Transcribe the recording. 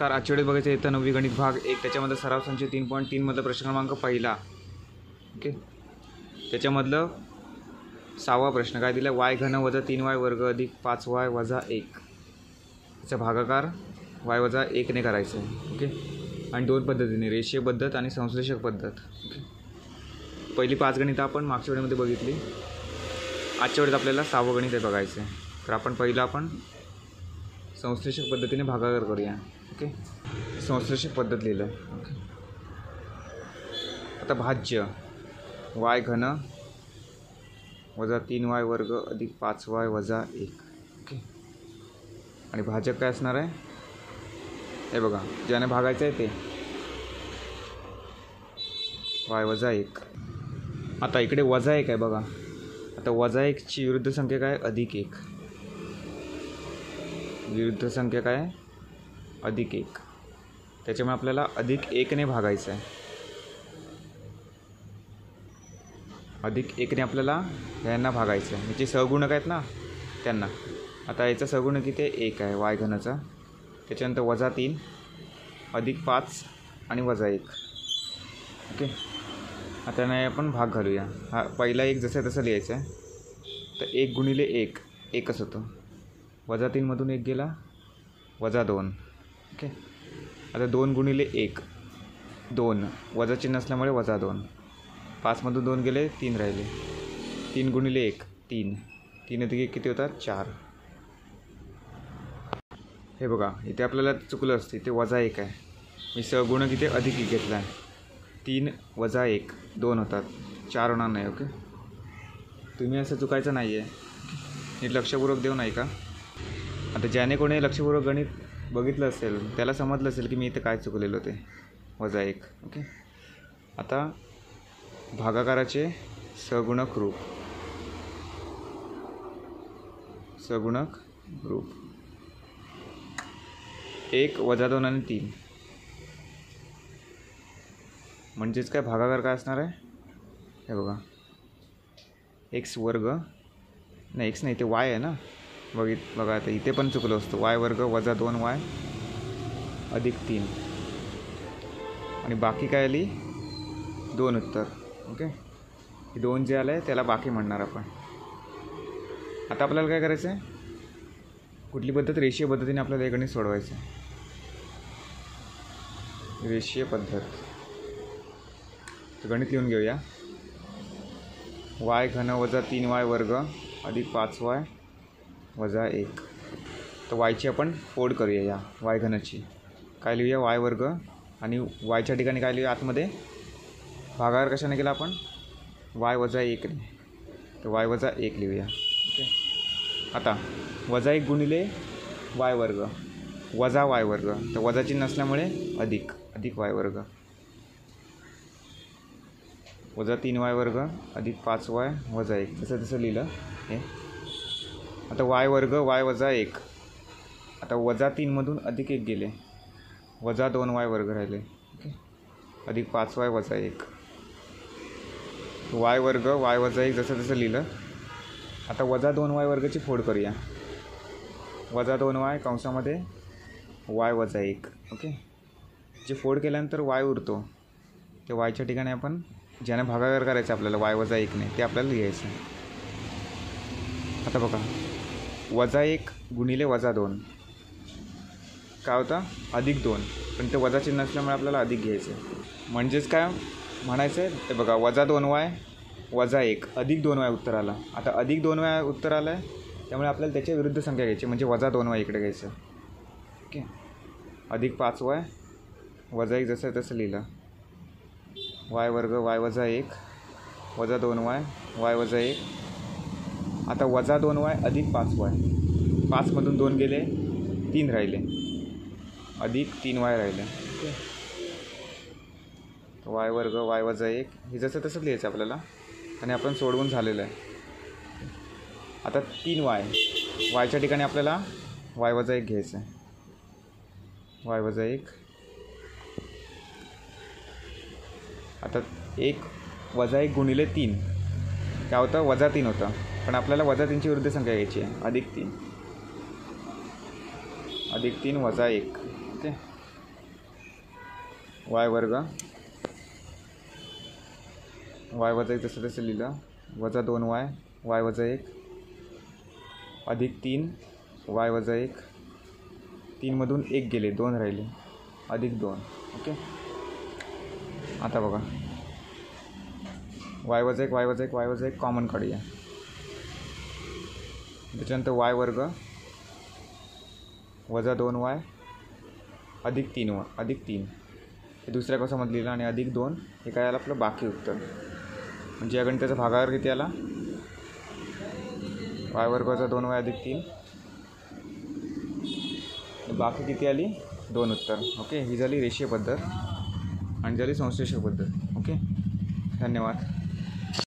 तर आजच्या वेळेस बघायचं इयत्ता 9वी गणित भाग 1 त्याच्यामध्ये सराव संच 3.3 मधला प्रश्न क्रमांक पहिला. ओके, त्याच्यामधलं 6वा प्रश्न काय दिला, y घन वजा 3y वर्ग अधिक 5y वजा 1 याचा भागाकार y वजा 1 ने करायचं आहे. ओके, आणि दोन पद्धतीने, रेषीय पद्धत आणि संश्लेषक पद्धत. ओके, पहिली 5 गणितं आपण मागच्या वेळेमध्ये बघितली. आजच्या वेळेस आपल्याला 6वं गणित आहे बघायचं आहे. तर आपण संश्लेषक पद्धतीने भागाकार करूया. ओके, संश्लेषक पद्धत लिहिलं. ओके, आता भाज्य y घन वजा 3y वर्ग अधिक 5y वजा 1. ओके, आणि भाजक काय असणार आहे, हे बघा, ज्याने भागायचं आहे ते y वजा 1. आता इकडे वजा 1 आहे बघा. आता वजा 1 ची विरुद्ध संख्या काय, अधिक 1. विरुद्ध संख्या काय, अधिक 1. त्याच्यामुळे आपल्याला अधिक 1 ने भागायचं आहे. अधिक 1 ने आपल्याला यांना भागायचं आहे. याचे सहगुणक आहेत ना त्यांना. आता याचा सहगुणक किती आहे, 1 आहे y घनाचा. त्याच्यानंतर वजा 3 अधिक 5 आणि वजा 1. ओके, आता नाही आपण भाग घालूया. हा पहिला 1 जसं तसं लिहायचं आहे. तर 1 गुणिले 1 एकच होतं. वजा 3 मधून 1 गेला, वजा 2. ओके, आता 2 गुणिले 1 2, वजा चिन्ह असल्यामुळे वजा 2. 5 मधून 2 गेले, 3 राहिले. 3 गुणिले 1 3, 3 अधिक 1 किती होतात, 4. हे बघा, इथे आपल्याला चुकलं असते, इथे वजा 1 आहे. मी सहगुणक इथे अधिक 1 घेतला आहे. 3 वजा 1 2 होतात, 4 होणार नाही. ओके, तुम्ही असं चुकायचं नाही आहे. नीट लक्षपूर्वक देऊ नाही का. आता ज्याने कोणी लक्षपूर्वक गणित बघितलं असेल त्याला समजलं असेल की मी इथे काय चुकलेलं होते, वजा 1. ओके, आता भागाकाराचे सहगुणक रूप. सहगुणक रूप 1 वजा 2 आणि 3. म्हणजेच काय, भागाकार काय असणार आहे, हे बघा, x वर्ग नाही, x नाही, ते y आहे ना. बघा, आता इथे पण चुकलं असतं. y वर्ग वजा 2y अधिक 3 आणि बाकी काय आली 2 उत्तर. ओके, 2 जे आलं आहे त्याला बाकी म्हणणार आपण. आता आपल्याला काय करायचं आहे, कुठली पद्धत, रेषीय पद्धतीने आपल्याला हे गणित सोडवायचं आहे. रेषीय पद्धत. तर गणित लिहून घेऊया. y घन वजा 3y वर्ग अधिक 5y वजा 1. तर yची आपण फोड करूया. या y घनाची काय लिहूया, y वर्ग, आणि yच्या ठिकाणी काय लिहूया आतमध्ये, भागाकार कशाने केला आपण, y वजा 1 ने. तर y वजा 1 लिहूया. ओके, आता वजा 1 गुणिले y वर्ग वजा y वर्ग, तर वजा चिन्ह असल्यामुळे अधिक y वर्ग वजा 3y वर्ग अधिक 5y वजा 1. जसं लिहिलं हे. आता y वर्ग y वजा 1. आता वजा 3 मधून अधिक 1 गेले, वजा 2y वर्ग राहिले. ओके, अधिक 5y वजा 1. y वर्ग y वजा 1 जसं लिहिलं. आता वजा 2y वर्गाची फोड करूया. वजा 2y कंसामध्ये y वजा 1. ओके, जे फोड केल्यानंतर y उरतो ते yच्या ठिकाणी आपण ज्याने भागाकार करायचा आपल्याला y वजा 1 ने, ते आपल्याला लिहायचं. आता बघा, वजा 1 गुणिले वजा 2 काय होतं, अधिक 2. पण ते वजा चिन्ह असल्यामुळे आपल्याला अधिक घ्यायचं. म्हणजेच काय म्हणायचं आहे, ते बघा, वजा 2y वजा 1 अधिक 2y उत्तर आलं. आता अधिक 2y उत्तर आलं आहे, त्यामुळे आपल्याला त्याच्या विरुद्ध संख्या घ्यायची, म्हणजे वजा 2y इकडे घ्यायचं. ओके, अधिक 5y वजा 1 जसं तसं लिहिलं. y वर्ग y वजा 1 वजा 2y y वजा 1. आता वजा 2y अधिक 5y. 5 मधून 2 गेले, 3 राहिले, अधिक 3y राहिले. ओके, y वर्ग y वजा 1 हे जसं तसं लिहायचं आपल्याला, आणि आपण सोडवून झालेलं आहे. आता 3y, yच्या ठिकाणी आपल्याला y वजा 1 घ्यायचं आहे. y वजा 1. आता 1 वजा 1 गुणिले 3 काय होतं, वजा 3 होतं. पण आपल्याला वजा 3ची विरुद्ध संख्या घ्यायची आहे, अधिक 3 वजा 1. ओके, वाय वर्ग वाय वजा 1 तसं लिहिलं वजा 2y वाय वजा 1 अधिक 3 वाय वजा 1 3मधून 1 गेले 2 राहिले अधिक 2. ओके. आता बघा वाय वजा 1 वाय वजा 1 वाय वजा 1 कॉमन काढूया. त्याच्यानंतर वाय वर्ग वजा 2y अधिक 3 हे दुसऱ्या कसामध्ये लिहिलं आणि अधिक 2 हे काय आलं आपलं बाकी उत्तर. म्हणजे या गणिताचा भागाकार किती आला वाय वर्ग वजा 2y अधिक 3 बाकी किती आली 2 उत्तर. ओके. ही झाली रेषीय पद्धत आणि झाली संश्लेषक पद्धत. ओके. धन्यवाद.